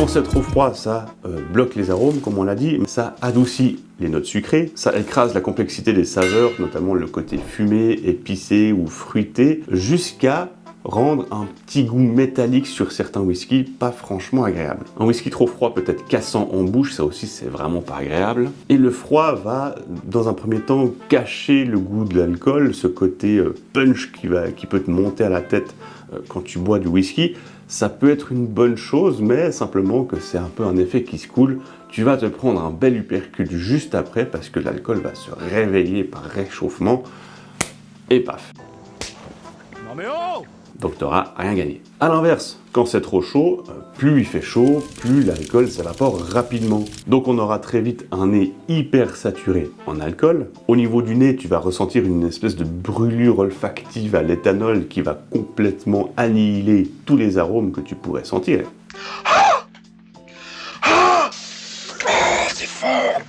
Quand c'est trop froid, ça bloque les arômes, comme on l'a dit, mais ça adoucit les notes sucrées, ça écrase la complexité des saveurs, notamment le côté fumé, épicé ou fruité, jusqu'à rendre un petit goût métallique sur certains whiskies, pas franchement agréable. Un whisky trop froid peut être cassant en bouche, ça aussi c'est vraiment pas agréable. Et le froid va, dans un premier temps, cacher le goût de l'alcool, ce côté punch qui peut te monter à la tête quand tu bois du whisky. Ça peut être une bonne chose, mais simplement que c'est un peu un effet qui se coule. Tu vas te prendre un bel uppercut juste après parce que l'alcool va se réveiller par réchauffement et paf. Non mais oh! Donc tu n'auras rien gagné. A l'inverse, quand c'est trop chaud, plus il fait chaud, plus l'alcool s'évapore rapidement. Donc on aura très vite un nez hyper saturé en alcool. Au niveau du nez, tu vas ressentir une espèce de brûlure olfactive à l'éthanol qui va complètement annihiler tous les arômes que tu pourrais sentir. C'est fort!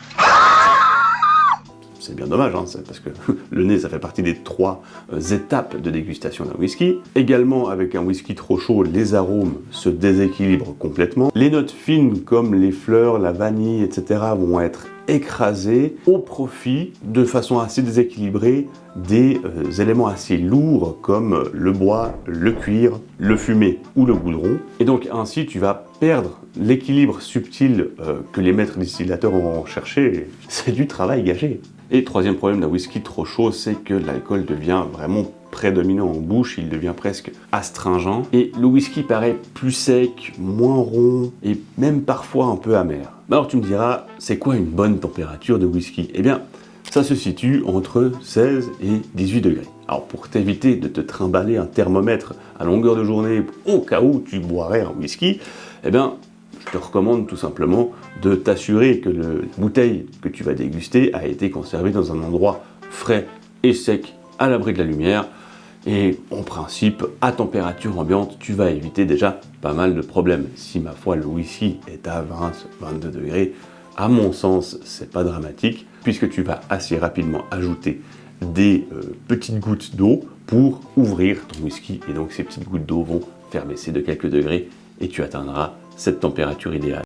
C'est bien dommage, hein, parce que le nez, ça fait partie des 3 étapes de dégustation d'un whisky. Également, avec un whisky trop chaud, les arômes se déséquilibrent complètement. Les notes fines, comme les fleurs, la vanille, etc., vont être écrasées au profit, de façon assez déséquilibrée, des éléments assez lourds comme le bois, le cuir, le fumé ou le goudron. Et donc ainsi, tu vas perdre l'équilibre subtil que les maîtres distillateurs auront cherché. C'est du travail gâché. Et troisième problème d'un whisky trop chaud, c'est que l'alcool devient vraiment prédominant en bouche, il devient presque astringent, et le whisky paraît plus sec, moins rond, et même parfois un peu amer. Alors tu me diras, c'est quoi une bonne température de whisky? Eh bien, ça se situe entre 16 et 18 degrés. Alors pour t'éviter de te trimballer un thermomètre à longueur de journée au cas où tu boirais un whisky, eh bien, je te recommande tout simplement de t'assurer que la bouteille que tu vas déguster a été conservée dans un endroit frais et sec, à l'abri de la lumière. Et en principe, à température ambiante, tu vas éviter déjà pas mal de problèmes. Si ma foi, le whisky est à 20-22 degrés, à mon sens, c'est pas dramatique, puisque tu vas assez rapidement ajouter des petites gouttes d'eau pour ouvrir ton whisky. Et donc ces petites gouttes d'eau vont faire baisser de quelques degrés et tu atteindras cette température idéale.